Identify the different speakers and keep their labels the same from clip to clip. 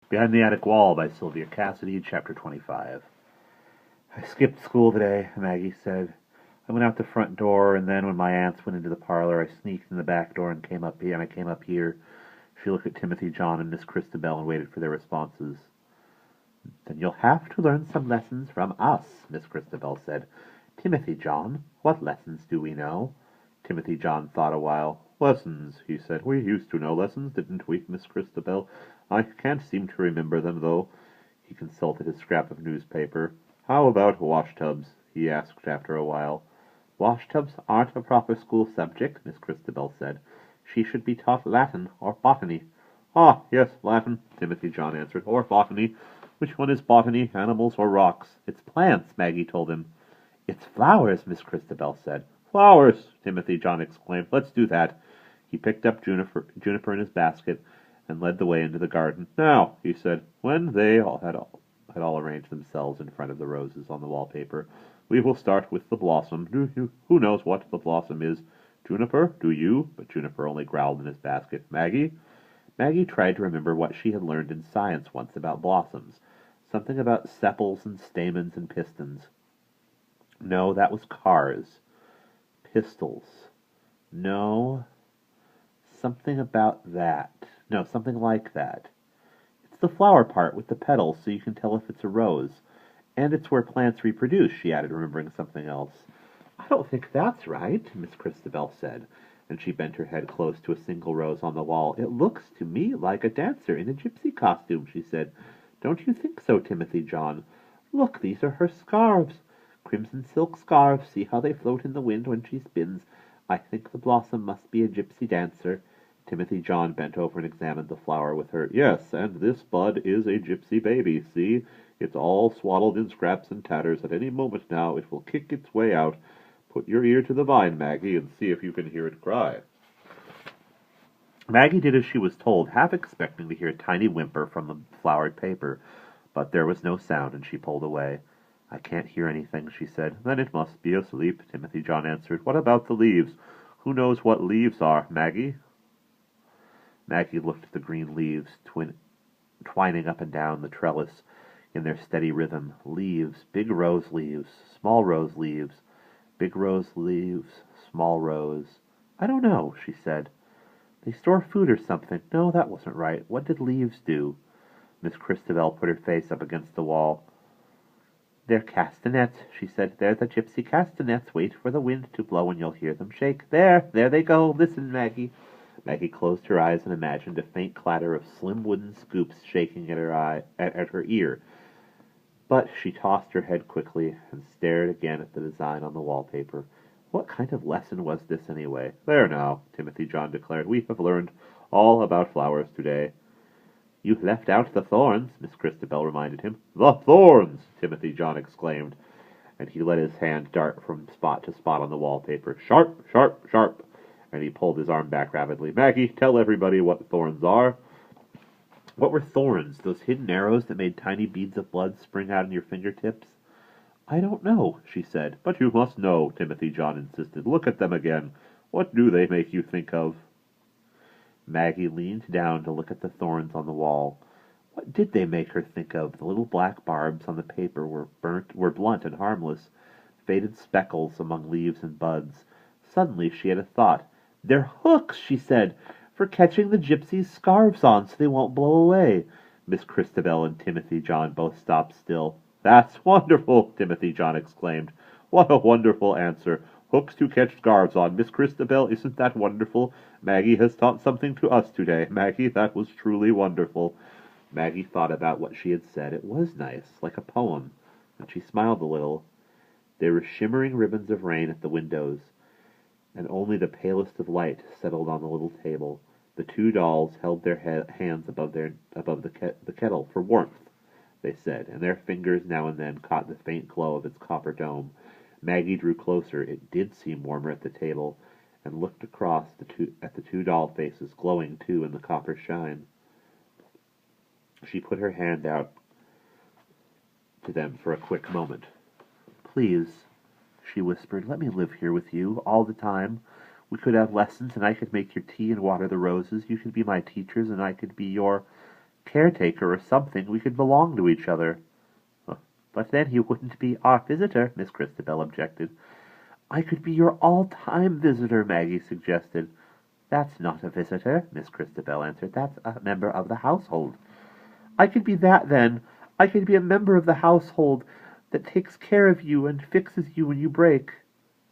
Speaker 1: Behind the Attic Wall by Sylvia Cassedy, Chapter 25. I skipped school today, Maggie said. I went out the front door, and then when my aunts went into the parlor, I sneaked in the back door and came up here. She looked at Timothy John and Miss Christabel and waited for their responses. Then you'll have to learn some lessons from us, Miss Christabel said. Timothy John, what lessons do we know? Timothy John thought a while. Lessons, he said. We used to know lessons, didn't we, Miss Christabel? I can't seem to remember them, though. He consulted his scrap of newspaper. How about washtubs? He asked after a while. Washtubs aren't a proper school subject, Miss Christabel said. She should be taught Latin or botany. Ah, yes, Latin, Timothy John answered, or botany. Which one is botany, animals or rocks? It's plants, Maggie told him. It's flowers, Miss Christabel said. Flowers, Timothy John exclaimed. Let's do that. He picked up Juniper in his basket and led the way into the garden. Now, he said, when they had all arranged themselves in front of the roses on the wallpaper, we will start with the blossom. Who knows what the blossom is? Juniper, do you? But Juniper only growled in his basket. Maggie? Maggie tried to remember what she had learned in science once about blossoms. Something about sepals and stamens and pistons. No, that was cars. Pistils. No, something about that. No, something like that. It's the flower part with the petals, so you can tell if it's a rose. And it's where plants reproduce, she added, remembering something else. I don't think that's right, Miss Christabel said, and she bent her head close to a single rose on the wall. It looks to me like a dancer in a gypsy costume, she said. Don't you think so, Timothy John? Look, these are her scarves. Crimson silk scarves. See how they float in the wind when she spins. I think the blossom must be a gypsy dancer. Timothy John bent over and examined the flower with her. Yes, and this bud is a gypsy baby. See? It's all swaddled in scraps and tatters. At any moment now it will kick its way out. Put your ear to the vine, Maggie, and see if you can hear it cry. Maggie did as she was told, half expecting to hear a tiny whimper from the flowered paper. But there was no sound, and she pulled away. I can't hear anything, she said. Then it must be asleep, Timothy John answered. What about the leaves? Who knows what leaves are, Maggie? Maggie looked at the green leaves, twining up and down the trellis in their steady rhythm. Leaves, big rose leaves, small rose leaves, big rose leaves, small rose. I don't know, she said. They store food or something. No, that wasn't right. What did leaves do? Miss Christabel put her face up against the wall. They're castanets, she said. They're the gypsy castanets. Wait for the wind to blow and you'll hear them shake. There they go. Listen, Maggie. Maggie closed her eyes and imagined a faint clatter of slim wooden scoops shaking at her ear. But she tossed her head quickly and stared again at the design on the wallpaper. What kind of lesson was this anyway? There now, Timothy John declared. We have learned all about flowers today. You left out the thorns, Miss Christabel reminded him. The thorns! Timothy John exclaimed, and he let his hand dart from spot to spot on the wallpaper. Sharp, sharp, sharp! And he pulled his arm back rapidly. Maggie, tell everybody what thorns are. What were thorns? Those hidden arrows that made tiny beads of blood spring out in your fingertips? I don't know, she said. But you must know, Timothy John insisted. Look at them again. What do they make you think of? Maggie leaned down to look at the thorns on the wall. What did they make her think of? The little black barbs on the paper were blunt and harmless, faded speckles among leaves and buds. Suddenly she had a thought. They're hooks, she said, for catching the gypsies' scarves on so they won't blow away. Miss Christabel and Timothy John both stopped still. That's wonderful, Timothy John exclaimed. What a wonderful answer. Hooks to catch scarves on. Miss Christabel, isn't that wonderful? Maggie has taught something to us today. Maggie, that was truly wonderful. Maggie thought about what she had said. It was nice, like a poem, and she smiled a little. There were shimmering ribbons of rain at the windows, and only the palest of light settled on the little table. The two dolls held their hands above the kettle for warmth, they said, and their fingers now and then caught the faint glow of its copper dome. Maggie drew closer. It did seem warmer at the table, and looked across at the two doll faces, glowing too in the copper shine. She put her hand out to them for a quick moment. Please, she whispered, let me live here with you all the time. We could have lessons, and I could make your tea and water the roses. You could be my teachers, and I could be your... caretaker or something, we could belong to each other." "But then he wouldn't be our visitor," Miss Christabel objected. "I could be your all-time visitor," Maggie suggested. "That's not a visitor," Miss Christabel answered. "That's a member of the household." "I could be that, then. I could be a member of the household that takes care of you and fixes you when you break."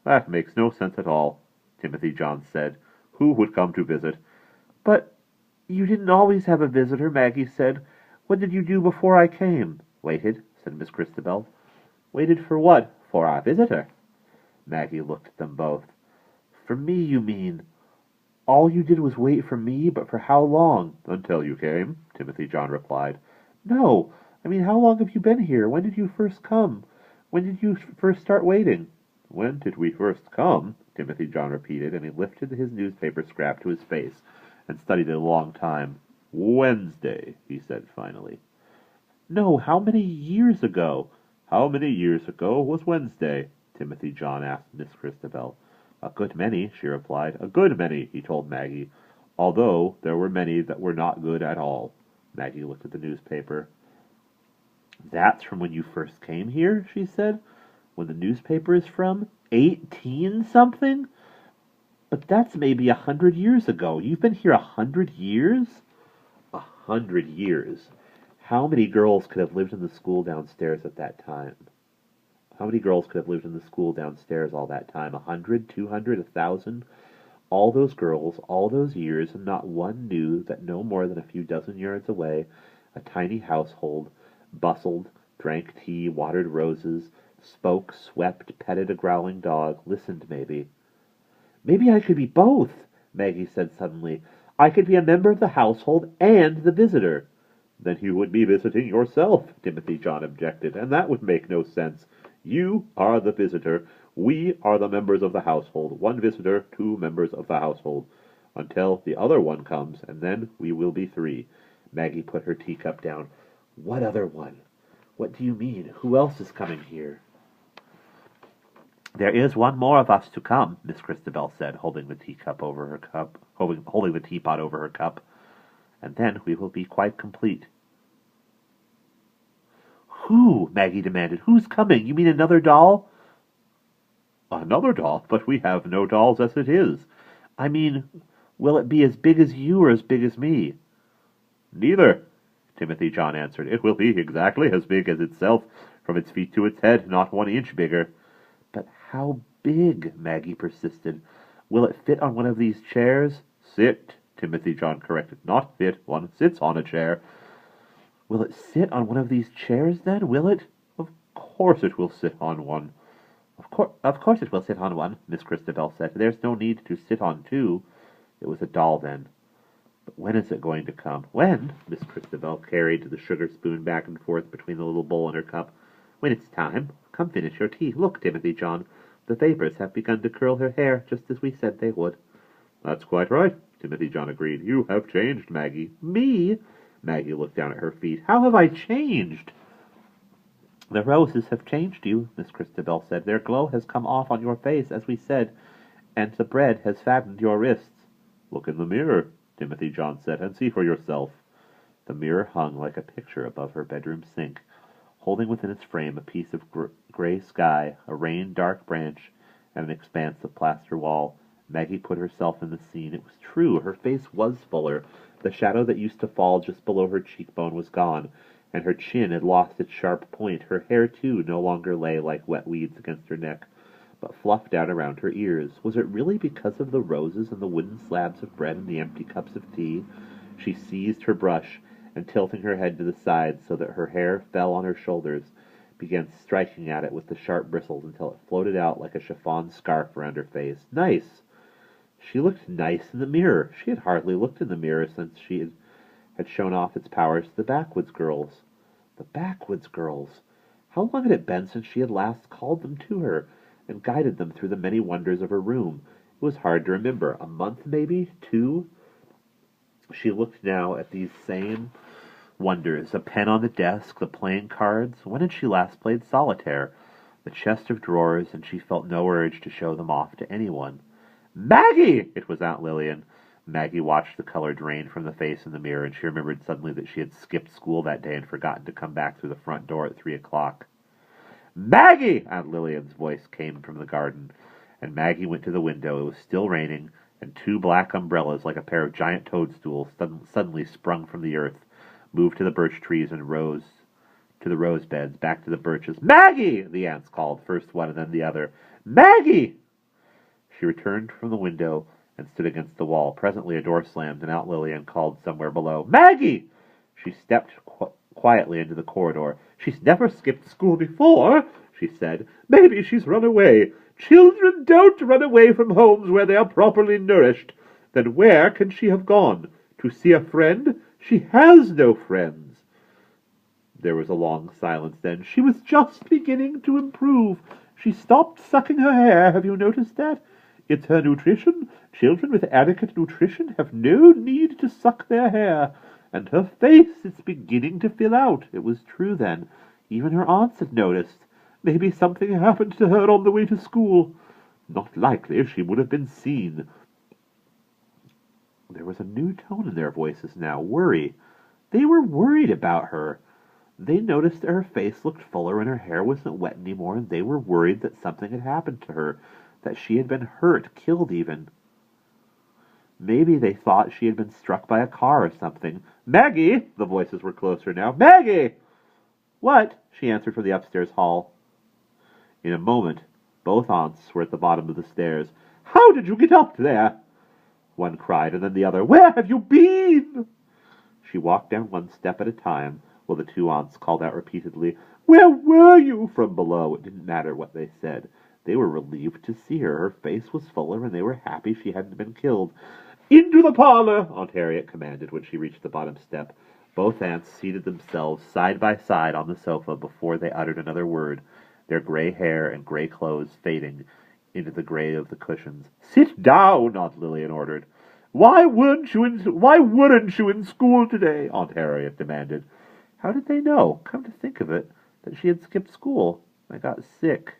Speaker 1: "That makes no sense at all," Timothy John said. "Who would come to visit?" "But you didn't always have a visitor," Maggie said. "What did you do before I came?" "Waited," said Miss Christabel. "Waited for what?" "For our visitor." Maggie looked at them both. "For me, you mean? All you did was wait for me, but for how long?" "Until you came," Timothy John replied. "No, I mean, how long have you been here? When did you first come? When did you first start waiting?" "When did we first come?" Timothy John repeated, and he lifted his newspaper scrap to his face and studied it a long time. "Wednesday," he said finally. "No, how many years ago?" "How many years ago was Wednesday?" Timothy John asked Miss Christabel. "A good many," she replied. "A good many," he told Maggie, "although there were many that were not good at all." Maggie looked at the newspaper. "That's from when you first came here?" she said. "When the newspaper is from? 18-something? But that's maybe 100 years ago. You've been here 100 years?" 100 years. How many girls could have lived in the school downstairs at that time? How many girls could have lived in the school downstairs all that time? 100, 200, 1,000? All those girls, all those years, and not one knew that no more than a few dozen yards away, a tiny household bustled, drank tea, watered roses, spoke, swept, petted a growling dog, listened maybe. "Maybe I could be both," Maggie said suddenly. "I could be a member of the household and the visitor." "Then you would be visiting yourself," Timothy John objected, "and that would make no sense. You are the visitor. We are the members of the household. One visitor, two members of the household. Until the other one comes, and then we will be three." Maggie put her teacup down. "What other one? What do you mean? Who else is coming here?" "There is one more of us to come," Miss Christabel said, holding the teapot over her cup. "And then we will be quite complete." "Who?" Maggie demanded. "Who's coming? You mean another doll?" "Another doll? But we have no dolls as it is." "I mean, will it be as big as you or as big as me?" "Neither," Timothy John answered. "It will be exactly as big as itself, from its feet to its head, not 1 inch bigger." "But how big?" Maggie persisted. "Will it fit on one of these chairs?" "Sit," Timothy John corrected. "Not fit. One sits on a chair." "Will it sit on one of these chairs, then? Will it?" "Of course it will sit on one." Of course it will sit on one," Miss Christabel said. "There's no need to sit on two." It was a doll, then. "But when is it going to come?" "When?" Miss Christabel carried the sugar spoon back and forth between the little bowl and her cup. "When it's time. Come finish your tea. Look, Timothy John, the vapors have begun to curl her hair, just as we said they would." "That's quite right," Timothy John agreed. "You have changed, Maggie." "Me?" Maggie looked down at her feet. "How have I changed?" "The roses have changed you," Miss Christabel said. "Their glow has come off on your face, as we said, and the bread has fattened your wrists." "Look in the mirror," Timothy John said, "and see for yourself." The mirror hung like a picture above her bedroom sink, holding within its frame a piece of gray sky, a rain-dark branch, and an expanse of plaster wall. Maggie put herself in the scene. It was true. Her face was fuller. The shadow that used to fall just below her cheekbone was gone, and her chin had lost its sharp point. Her hair, too, no longer lay like wet weeds against her neck, but fluffed out around her ears. Was it really because of the roses and the wooden slabs of bread and the empty cups of tea? She seized her brush, and tilting her head to the side so that her hair fell on her shoulders, began striking at it with the sharp bristles until it floated out like a chiffon scarf around her face. Nice! She looked nice in the mirror. She had hardly looked in the mirror since she had shown off its powers to the Backwoods girls. The Backwoods girls! How long had it been since she had last called them to her, and guided them through the many wonders of her room? It was hard to remember. A month, maybe? 2? She looked now at these same wonders, a pen on the desk, the playing cards. When had she last played solitaire? The chest of drawers, and she felt no urge to show them off to anyone. "Maggie!" It was Aunt Lillian. Maggie watched the color drain from the face in the mirror, and she remembered suddenly that she had skipped school that day and forgotten to come back through the front door at 3 o'clock. "Maggie!" Aunt Lillian's voice came from the garden, and Maggie went to the window. It was still raining, and two black umbrellas, like a pair of giant toadstools, suddenly sprung from the earth, moved to the birch trees and rose to the rose beds, back to the birches. "Maggie!" the aunts called, first one and then the other. "Maggie!" She returned from the window and stood against the wall. Presently a door slammed, and Aunt Lillian called somewhere below, "Maggie!" She stepped quietly into the corridor. "She's never skipped school before," she said. "Maybe she's run away. Children don't run away from homes where they are properly nourished. Then where can she have gone? To see a friend? She has no friends." There was a long silence. Then, "She was just beginning to improve. She stopped sucking her hair. Have you noticed that? It's her nutrition. Children with adequate nutrition have no need to suck their hair. And her face, it's beginning to fill out." It was true, then. Even her aunts had noticed. Maybe something happened to her on the way to school. Not likely. She would have been seen. There was a new tone in their voices now. Worry. They were worried about her. They noticed that her face looked fuller and her hair wasn't wet anymore, and they were worried that something had happened to her, that she had been hurt, killed even. Maybe they thought she had been struck by a car or something. "Maggie!" The voices were closer now. "Maggie!" "What?" she answered from the upstairs hall. In a moment, both aunts were at the bottom of the stairs. "How did you get up there?" one cried, and then the other. "Where have you been?" She walked down one step at a time, while the two aunts called out repeatedly, "Where were you?" from below. It didn't matter what they said. They were relieved to see her. Her face was fuller, and they were happy she hadn't been killed. "Into the parlor," Aunt Harriet commanded when she reached the bottom step. Both aunts seated themselves side by side on the sofa before they uttered another word, their gray hair and gray clothes fading into the gray of the cushions. "Sit down," Aunt Lillian ordered. Why weren't you in school today?" Aunt Harriet demanded. How did they know, come to think of it, that she had skipped school? "I got sick,"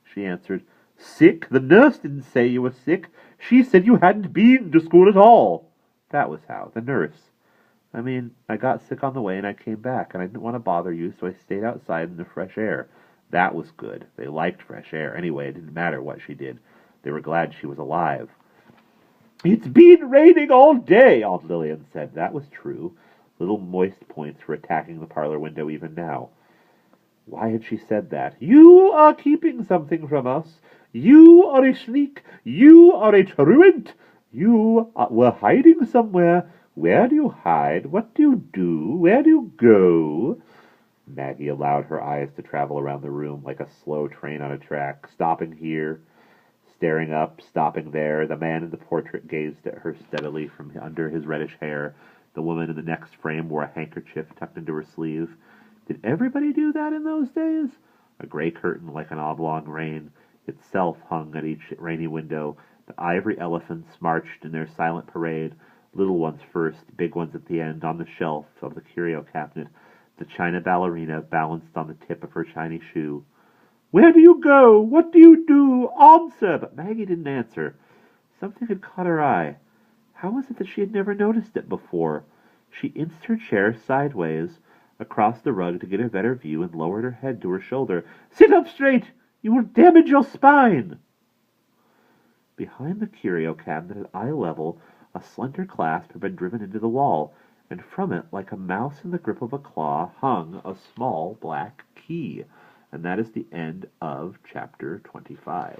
Speaker 1: she answered. "Sick? The nurse didn't say you were sick. She said you hadn't been to school at all." That was how. The nurse. I got sick on the way and I came back, and I didn't want to bother you, so I stayed outside in the fresh air. That was good. They liked fresh air. Anyway, it didn't matter what she did. They were glad she was alive. "It's been raining all day," Aunt Lillian said. That was true. Little moist points were attacking the parlor window even now. Why had she said that? "You are keeping something from us. You are a sneak. You are a truant. You were hiding somewhere. Where do you hide? What do you do? Where do you go?" Maggie allowed her eyes to travel around the room like a slow train on a track, stopping here, staring up, stopping there. The man in the portrait gazed at her steadily from under his reddish hair. The woman in the next frame wore a handkerchief tucked into her sleeve. Did everybody do that in those days? A gray curtain like an oblong rein itself hung at each rainy window. The ivory elephants marched in their silent parade, little ones first, big ones at the end, on the shelf of the curio cabinet. The china ballerina balanced on the tip of her shiny shoe. "Where do you go? What do you do? Answer!" But Maggie didn't answer. Something had caught her eye. How was it that she had never noticed it before? She inched her chair sideways across the rug to get a better view and lowered her head to her shoulder. "Sit up straight! You will damage your spine!" Behind the curio cabinet at eye level, a slender clasp had been driven into the wall, and from it, like a mouse in the grip of a claw, hung a small black key. And that is the end of chapter 25.